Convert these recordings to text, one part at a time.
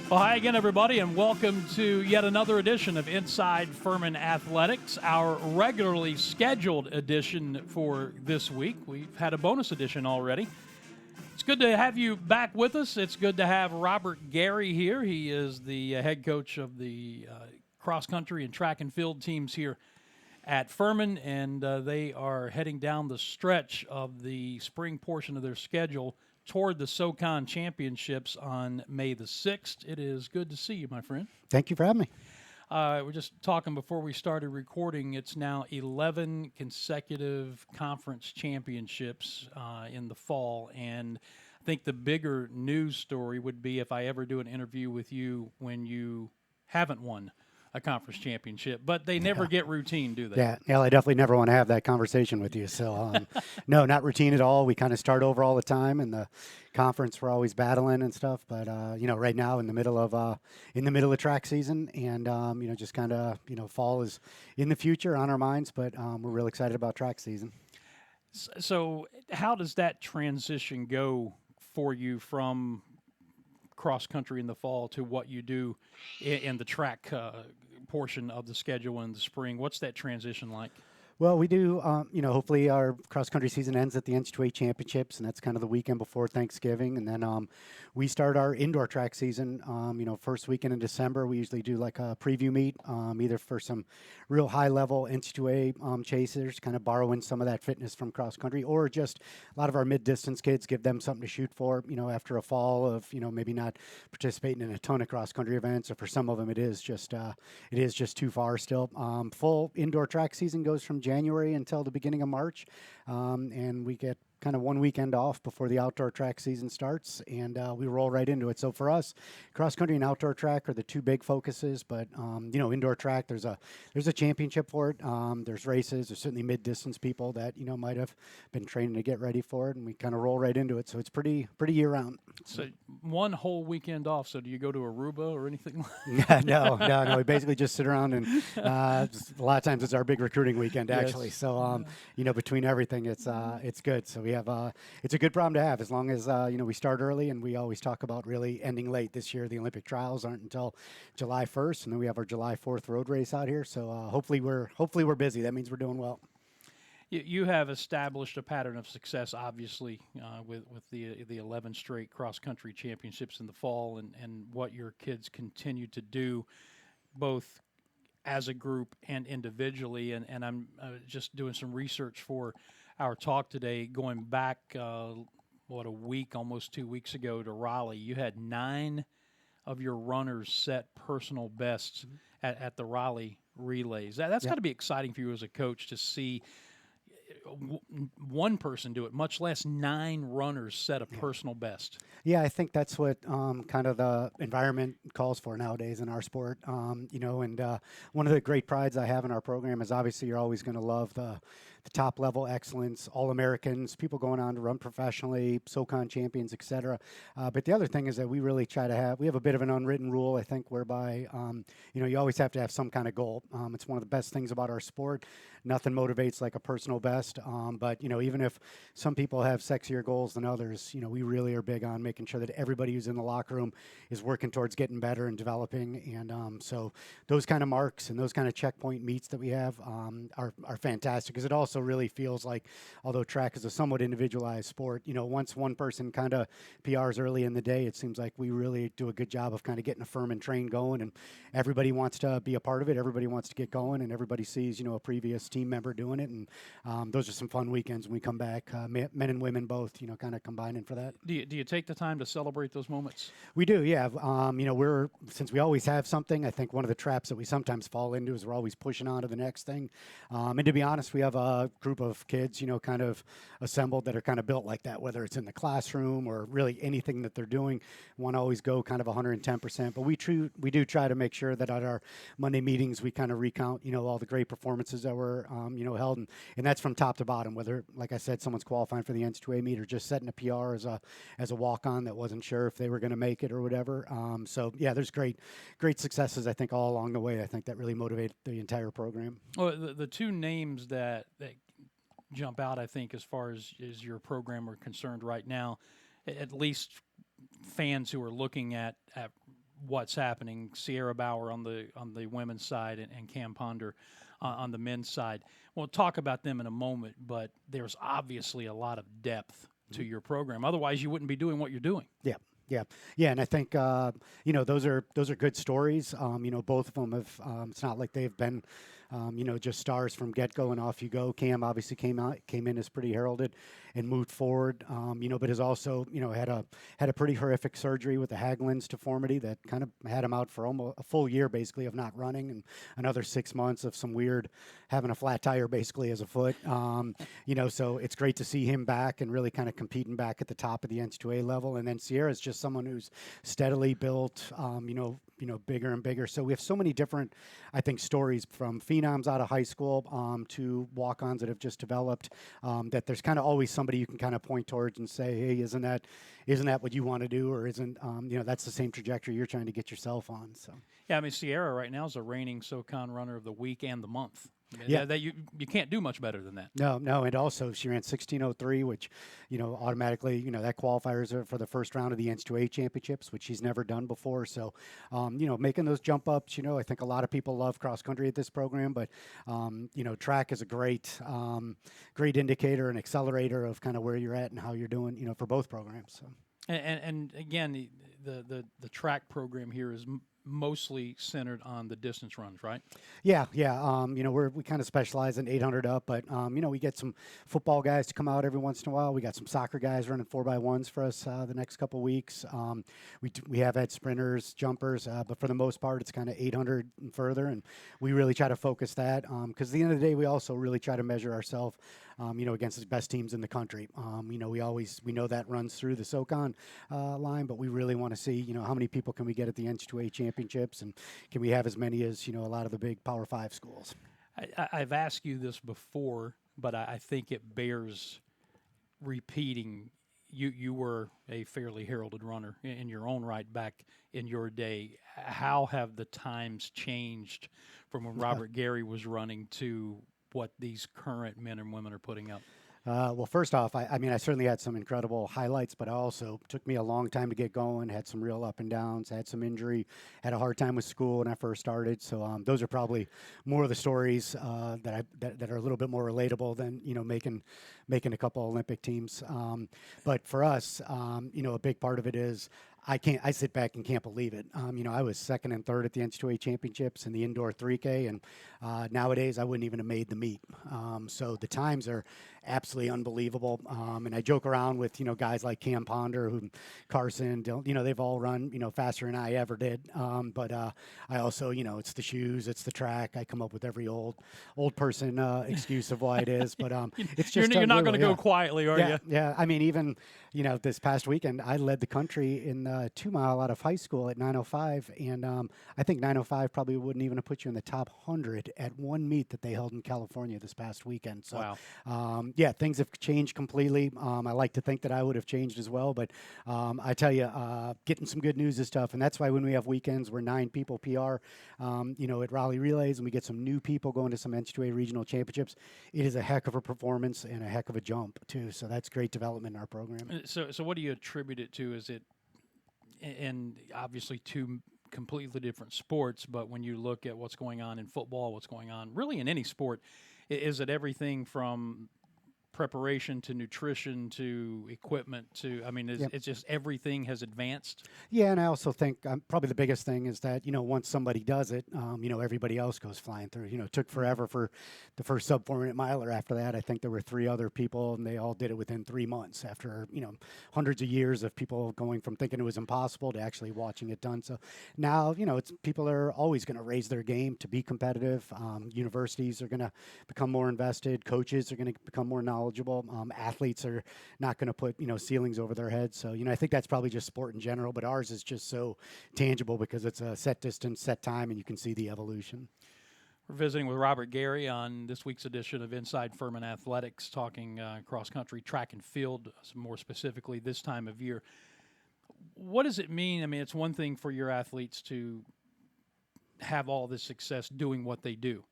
Well, hi again, everybody, and welcome to yet another edition of Inside Furman Athletics, our regularly scheduled edition for this week. We've had a bonus edition already. It's good to have you back with us. It's good to have Robert Gary here. He is the head coach of the cross-country and track and field teams here at Furman, and they are heading down the stretch of the spring portion of their schedule toward the SoCon championships on May the 6th. It is good to see you, my friend. Thank you for having me. We're just talking before we started recording. It's now 11 consecutive conference championships in the fall, and I think the bigger news story would be if I ever do an interview with you when you haven't won a conference championship, but they never get routine, do they? Yeah, I definitely never want to have that conversation with you. So, no, not routine at all. We kind of start over all the time, and the conference we're always battling and stuff. But right now in the middle of track season, and just kind of fall is in the future on our minds. But we're real excited about track season. So, how does that transition go for you from cross country in the fall to what you do in the track portion of the schedule in the spring? What's that transition like? Well, we do, hopefully our cross-country season ends at the NCAA championships, and that's kind of the weekend before Thanksgiving. And then we start our indoor track season, first weekend in December. We usually do like a preview meet, either for some real high-level NCAA chasers, kind of borrowing some of that fitness from cross-country, or just a lot of our mid-distance kids, give them something to shoot for, after a fall of, maybe not participating in a ton of cross-country events, or for some of them it is just too far still. Full indoor track season goes from January until the beginning of March, and we get kind of one weekend off before the outdoor track season starts, and we roll right into it. So for us, cross country and outdoor track are the two big focuses, but indoor track, there's a championship for it. There's races. There's certainly mid-distance people that might have been training to get ready for it, and we kind of roll right into it. So it's pretty year-round. So one whole weekend off. So do you go to Aruba or anything? No. We basically just sit around, and a lot of times it's our big recruiting weekend, actually. Yes. So between everything, it's good. So we have it's a good problem to have, as long as we start early, and we always talk about really ending late. This year the Olympic trials aren't until July 1st, and then we have our July 4th road race out here. So hopefully we're busy. That means we're doing well. You have established a pattern of success, obviously, with the 11 straight cross-country championships in the fall, and what your kids continue to do, both as a group and individually. And I'm just doing some research for our talk today, going back, a week, almost 2 weeks ago to Raleigh. You had 9 of your runners set personal bests at the Raleigh relays. That's got to be exciting for you as a coach to see one person do it, much less 9 runners set a personal best. Yeah, I think that's what kind of the environment calls for nowadays in our sport. And one of the great prides I have in our program is obviously you're always going to love the top level excellence, All-Americans, people going on to run professionally, SoCon champions, et cetera. But the other thing is that we really try to we have a bit of an unwritten rule, I think, whereby, you always have to have some kind of goal. It's one of the best things about our sport. Nothing motivates like a personal best. But even if some people have sexier goals than others, we really are big on making sure that everybody who's in the locker room is working towards getting better and developing. And so those kind of marks and those kind of checkpoint meets that we have are fantastic, because it also really feels like, although track is a somewhat individualized sport, once one person kind of PRs early in the day, it seems like we really do a good job of kind of getting a Furman train going, and everybody wants to be a part of it. Everybody wants to get going, and everybody sees, a previous team member doing it. And those are some fun weekends when we come back, men and women both, kind of combining for that. Do you take the time to celebrate those moments? We do, yeah. Since we always have something, I think one of the traps that we sometimes fall into is we're always pushing on to the next thing. And to be honest, we have a group of kids, kind of assembled that are kind of built like that, whether it's in the classroom or really anything that they're doing. Want to always go kind of 110%. But we do try to make sure that at our Monday meetings, we kind of recount, all the great performances that were, held. And that's from top to bottom, whether, like I said, someone's qualifying for the NCAA meet or just setting a PR as a walk-on that wasn't sure if they were going to make it or whatever. So, yeah, there's great successes, I think, all along the way. I think that really motivated the entire program. Well, the two names that jump out, I think, as far as your program are concerned right now, at least fans who are looking at what's happening. Sierra Bauer on the women's side and Cam Ponder on the men's side. We'll talk about them in a moment, but there's obviously a lot of depth to your program. Otherwise, you wouldn't be doing what you're doing. Yeah, and I think those are good stories. Both of them have. It's not like they've been, just stars from get go and off you go. Cam obviously came in as pretty heralded and moved forward. But has also had a pretty horrific surgery with the Haglund's deformity that kind of had him out for almost a full year basically of not running, and another 6 months of some weird having a flat tire basically as a foot. So it's great to see him back and really kind of competing back at the top of the NCAA level. And then Sierra's just someone who's steadily built, bigger and bigger. So we have so many different, I think, stories from phenoms out of high school to walk-ons that have just developed. That there's kind of always somebody you can kind of point towards and say, hey, isn't that what you want to do, or isn't that's the same trajectory you're trying to get yourself on. So yeah, I mean, Sierra right now is a reigning SoCon runner of the week and the month. Yeah, that you can't do much better than that. No, and also she ran 16:03, which automatically that qualifiers her for the first round of the NCAA championships, which she's never done before. So making those jump ups. I think a lot of people love cross country at this program, but track is a great indicator and accelerator of kind of where you're at and how you're doing. For both programs. So. And again, the track program here is mostly centered on the distance runs, right? Yeah. We kind of specialize in 800 up, but we get some football guys to come out every once in a while. We got some soccer guys running 4x1s for us the next couple weeks. We have had sprinters, jumpers, but for the most part, it's kind of 800 and further, and we really try to focus that because at the end of the day, we also really try to measure ourselves, against the best teams in the country. We know that runs through the SoCon line, but we really want to see, how many people can we get at the NCAA championships, and can we have as many as, a lot of the big Power 5 schools. I've asked you this before, but I think it bears repeating. You were a fairly heralded runner in your own right back in your day. How have the times changed from when Robert Gary was running to what these current men and women are putting up? Well, first off, I certainly had some incredible highlights, but also took me a long time to get going, had some real up and downs, had some injury, had a hard time with school when I first started. So those are probably more of the stories that are a little bit more relatable than, making a couple Olympic teams. But for us, a big part of it is I sit back and can't believe it. I was second and third at the NCAA championships in the indoor 3K, and nowadays I wouldn't even have made the meet. So the times are absolutely unbelievable. And I joke around with, guys like Cam Ponder, Carson, they've all run, faster than I ever did. But I also, it's the shoes, it's the track. I come up with every old person excuse of why it is, but it's just you're not going to go quietly, are you? Yeah. I mean, even, this past weekend, I led the country in 2 mile out of high school at 9:05, and I think 9:05 probably wouldn't even have put you in the top 100 at one meet that they held in California this past weekend. So, wow. Things have changed completely. I like to think that I would have changed as well, but I tell you, getting some good news is tough, and that's why when we have weekends where 9 people PR, at Raleigh Relays, and we get some new people going to some NCAA regional championships, it is a heck of a performance and a heck of a jump too. So that's great development in our program. So what do you attribute it to? Is it, and obviously two completely different sports, but when you look at what's going on in football, what's going on really in any sport, is it everything from preparation to nutrition to equipment to, it's just everything has advanced? Yeah, and I also think probably the biggest thing is that, once somebody does it, everybody else goes flying through. It took forever for the first sub 4 minute miler. After that, I think there were 3 other people, and they all did it within 3 months after, hundreds of years of people going from thinking it was impossible to actually watching it done. So now, it's people are always going to raise their game to be competitive. Universities are going to become more invested. Coaches are going to become more knowledgeable. Athletes are not going to put, ceilings over their heads. So, I think that's probably just sport in general, but ours is just so tangible because it's a set distance, set time, and you can see the evolution. We're visiting with Robert Gary on this week's edition of Inside Furman Athletics, talking cross-country, track and field, more specifically this time of year. What does it mean? It's one thing for your athletes to have all this success doing what they do.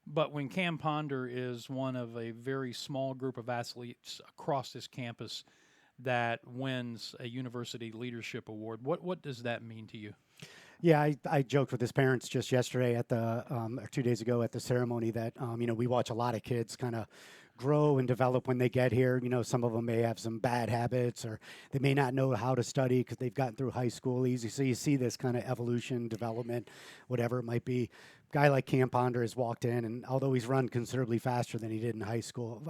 But when Cam Ponder is one of a very small group of athletes across this campus that wins a university leadership award, what does that mean to you? Yeah, I joked with his parents just yesterday at the or 2 days ago at the ceremony that we watch a lot of kids kind of grow and develop when they get here. Some of them may have some bad habits, or they may not know how to study because they've gotten through high school easy. So you see this kind of evolution, development, whatever it might be. Guy like Cam Ponder has walked in, and although he's run considerably faster than he did in high school,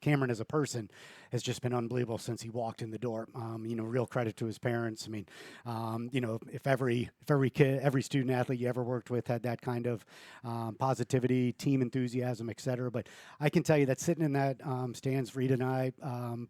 Cameron as a person has just been unbelievable since he walked in the door. Real credit to his parents. I mean, if every kid, every student athlete you ever worked with had that kind of positivity, team enthusiasm, etc. But I can tell you that sitting in that stands, Reed and I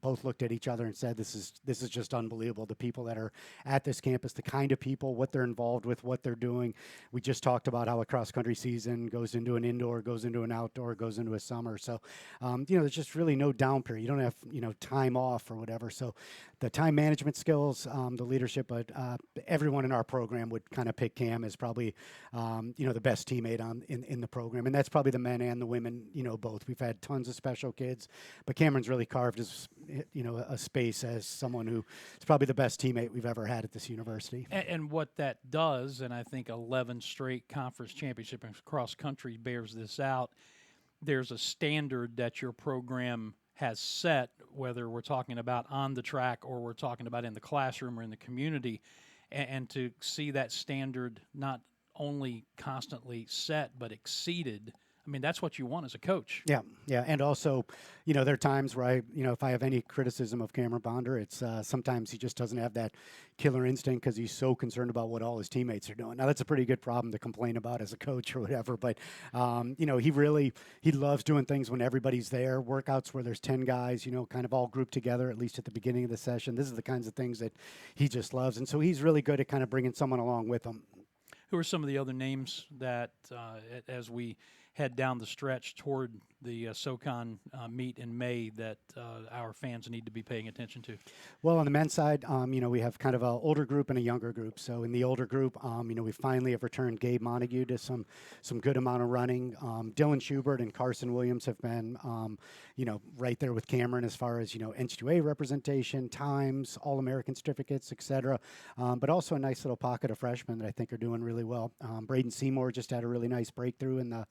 both looked at each other and said, "This is just unbelievable." The people that are at this campus, the kind of people, what they're involved with, what they're doing. We just talked about how a cross country season goes into an indoor, goes into an outdoor, goes into a summer. So, there's just really no down period. You don't have, time off or whatever. So the time management skills, the leadership, but everyone in our program would kind of pick Cam as probably, the best teammate in the program. And that's probably the men and the women, both. We've had tons of special kids, but Cameron's really carved his, a space as someone who is probably the best teammate we've ever had at this university. And what that does, and I think 11 straight conference championship cross country bears this out, there's a standard that your program has set, whether we're talking about on the track or we're talking about in the classroom or in the community, and to see that standard not only constantly set but exceeded. I mean, that's what you want as a coach. Yeah, and also, there are times where if I have any criticism of Cameron Ponder, it's sometimes he just doesn't have that killer instinct because he's so concerned about what all his teammates are doing. Now, that's a pretty good problem to complain about as a coach or whatever, but, he loves doing things when everybody's there, workouts where there's 10 guys, kind of all grouped together, at least at the beginning of the session. This is the kinds of things that he just loves, and so he's really good at kind of bringing someone along with him. Who are some of the other names that, as we head down the stretch toward the SoCon meet in May, that our fans need to be paying attention to? Well, on the men's side, we have kind of an older group and a younger group. So in the older group, we finally have returned Gabe Montague to some good amount of running. Dylan Schubert and Carson Williams have been, right there with Cameron as far as, NCAA representation, times, All-American certificates, et cetera. But also a nice little pocket of freshmen that I think are doing really well. Braden Seymour just had a really nice breakthrough in the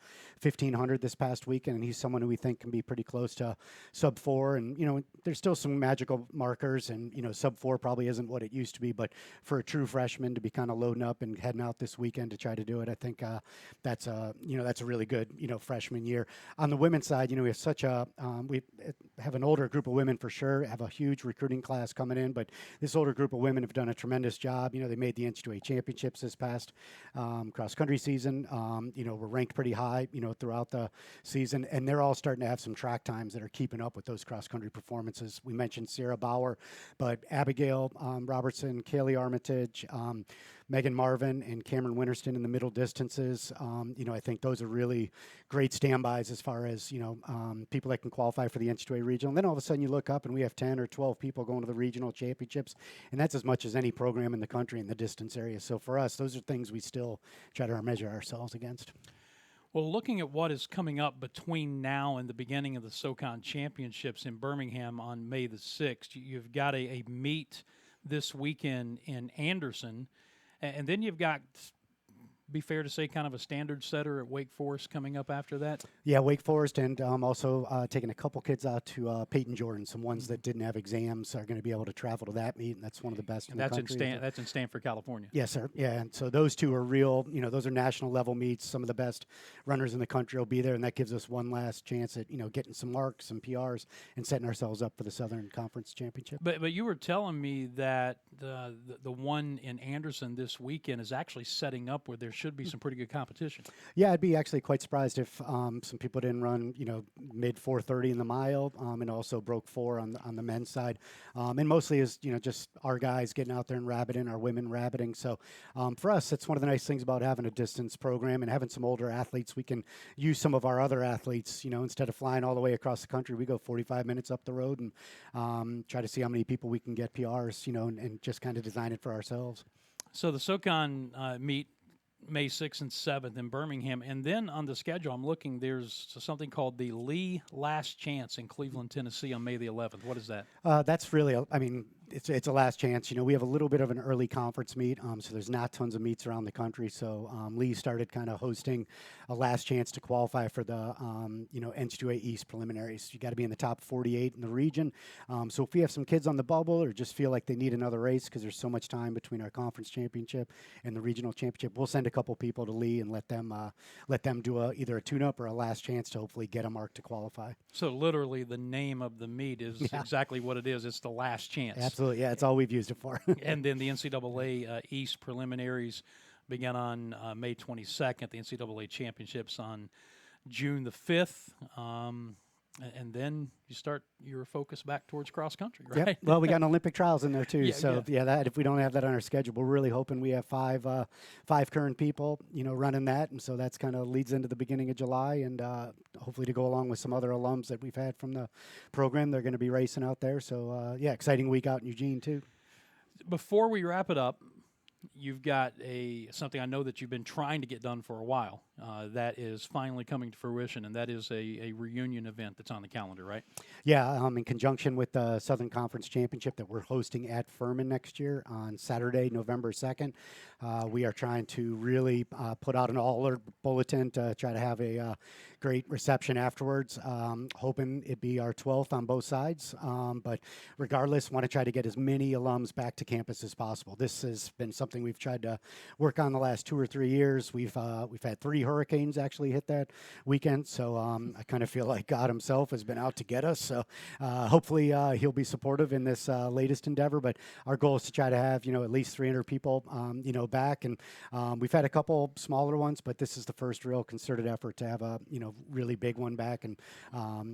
1500 this past weekend, and he's someone who we think can be pretty close to sub 4. And, there's still some magical markers, and, sub 4 probably isn't what it used to be, but for a true freshman to be kind of loading up and heading out this weekend to try to do it, I think that's a really good, freshman year. On the women's side, we have we have an older group of women for sure, have a huge recruiting class coming in, but this older group of women have done a tremendous job. They made the NCAA championships this past cross country season. We're ranked pretty high, throughout the season, and they're all starting to have some track times that are keeping up with those cross-country performances. We mentioned Sarah Bauer, but Abigail Robertson, Kaylee Armitage, Megan Marvin, and Cameron Winterston in the middle distances. I think those are really great standbys as far as, people that can qualify for the NCAA regional. And then all of a sudden you look up and we have 10 or 12 people going to the regional championships, and that's as much as any program in the country in the distance area. So for us, those are things we still try to measure ourselves against. Well, looking at what is coming up between now and the beginning of the SoCon Championships in Birmingham on May the 6th, you've got a meet this weekend in Anderson, and then you've got, be fair to say, kind of a standard setter at Wake Forest coming up after that? Yeah, Wake Forest, and also taking a couple kids out to Peyton Jordan. Some ones that didn't have exams are going to be able to travel to that meet, and that's one of the best in the country. That's in Stanford, California. Yes, sir. Yeah, and so those two are real, those are national level meets. Some of the best runners in the country will be there, and that gives us one last chance at, getting some marks, some PRs, and setting ourselves up for the Southern Conference Championship. But you were telling me that the one in Anderson this weekend is actually setting up where there should be some pretty good competition. Yeah, I'd be actually quite surprised if some people didn't run, mid 4:30 in the mile, and also broke 4 on the men's side. And mostly is, just our guys getting out there and rabbiting, our women rabbiting. So for us, it's one of the nice things about having a distance program and having some older athletes. We can use some of our other athletes, instead of flying all the way across the country, we go 45 minutes up the road and try to see how many people we can get PRs, and just kind of design it for ourselves. So the SoCon meet May 6th and 7th in Birmingham. And then on the schedule, I'm looking, there's something called the Lee Last Chance in Cleveland, Tennessee on May the 11th. What is that? That's really, it's a last chance. We have a little bit of an early conference meet, so there's not tons of meets around the country. So Lee started kind of hosting a last chance to qualify for the NCAA East preliminaries. You got to be in the top 48 in the region. So if we have some kids on the bubble or just feel like they need another race because there's so much time between our conference championship and the regional championship, we'll send a couple people to Lee and let them do either a tune-up or a last chance to hopefully get a mark to qualify. So literally, the name of the meet is exactly what it is. It's the last chance. Absolutely, yeah, it's all we've used it for. And then the NCAA East preliminaries begin on May 22nd. The NCAA championships on June the 5th. And then you start your focus back towards cross country, right? Yep. Well, we got an Olympic trials in there too. That if we don't have that on our schedule, we're really hoping we have five current people, running that, and so that's kind of leads into the beginning of July, and hopefully to go along with some other alums that we've had from the program. They're going to be racing out there. So exciting week out in Eugene too. Before we wrap it up, you've got something I know that you've been trying to get done for a while that is finally coming to fruition, and that is a reunion event that's on the calendar, right? Yeah, in conjunction with the Southern Conference Championship that we're hosting at Furman next year on Saturday, November 2nd. We are trying to really put out an all-alert bulletin to try to have a great reception afterwards, hoping it'd be our 12th on both sides. But regardless, want to try to get as many alums back to campus as possible. This has been something we've tried to work on the last 2 or 3 years. We've had 3 hurricanes actually hit that weekend, so I kind of feel like God himself has been out to get us. So hopefully he'll be supportive in this latest endeavor. But our goal is to try to have at least 300 people back, and we've had a couple smaller ones, but this is the first real concerted effort to have a really big one back, and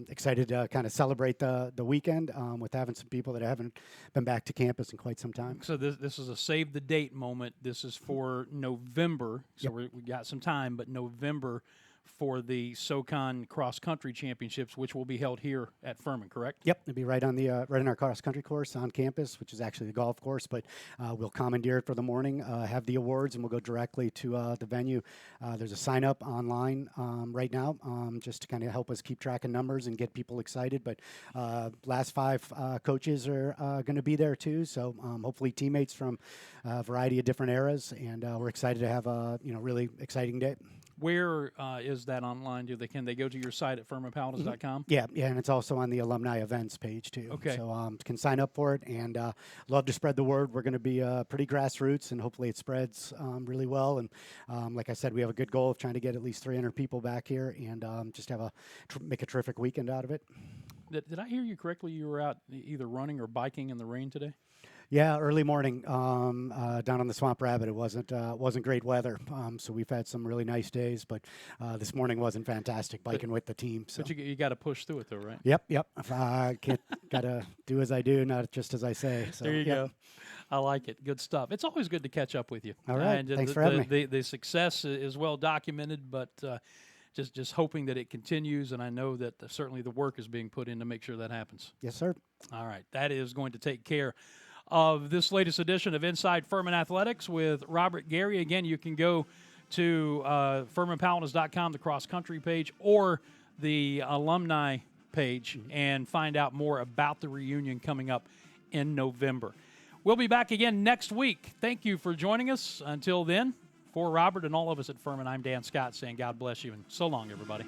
excited to kind of celebrate the weekend with having some people that haven't been back to campus in quite some time. So this is a save the date moment. This is for November, so we got some time, but November for the SoCon Cross Country Championships, which will be held here at Furman, correct? Yep, it'll be right on our cross country course on campus, which is actually the golf course. But we'll commandeer it for the morning, have the awards, and we'll go directly to the venue. There's a sign up online right now, just to kind of help us keep track of numbers and get people excited. But last 5 coaches are going to be there too, so hopefully teammates from a variety of different eras, and we're excited to have a really exciting day. Where is that online? Can they go to your site at FurmanPaladins.com? Yeah, and it's also on the alumni events page too. Okay. So can sign up for it, and love to spread the word. We're going to be pretty grassroots, and hopefully it spreads really well. And like I said, we have a good goal of trying to get at least 300 people back here, and just have make a terrific weekend out of it. Did I hear you correctly? You were out either running or biking in the rain today? Yeah, early morning down on the Swamp Rabbit. It wasn't great weather, so we've had some really nice days. But this morning wasn't fantastic biking with the team. So. But you got to push through it, though, right? Yep. Got to do as I do, not just as I say. So, there you go. I like it. Good stuff. It's always good to catch up with you. All right. Thanks for having me. The success is well documented, but just hoping that it continues. And I know that certainly the work is being put in to make sure that happens. Yes, sir. All right. That is going to take care of this latest edition of Inside Furman Athletics with Robert Gary. Again, you can go to FurmanPaladins.com, the cross-country page, or the alumni page, and find out more about the reunion coming up in November. We'll be back again next week. Thank you for joining us. Until then, for Robert and all of us at Furman, I'm Dan Scott saying God bless you, and so long, everybody.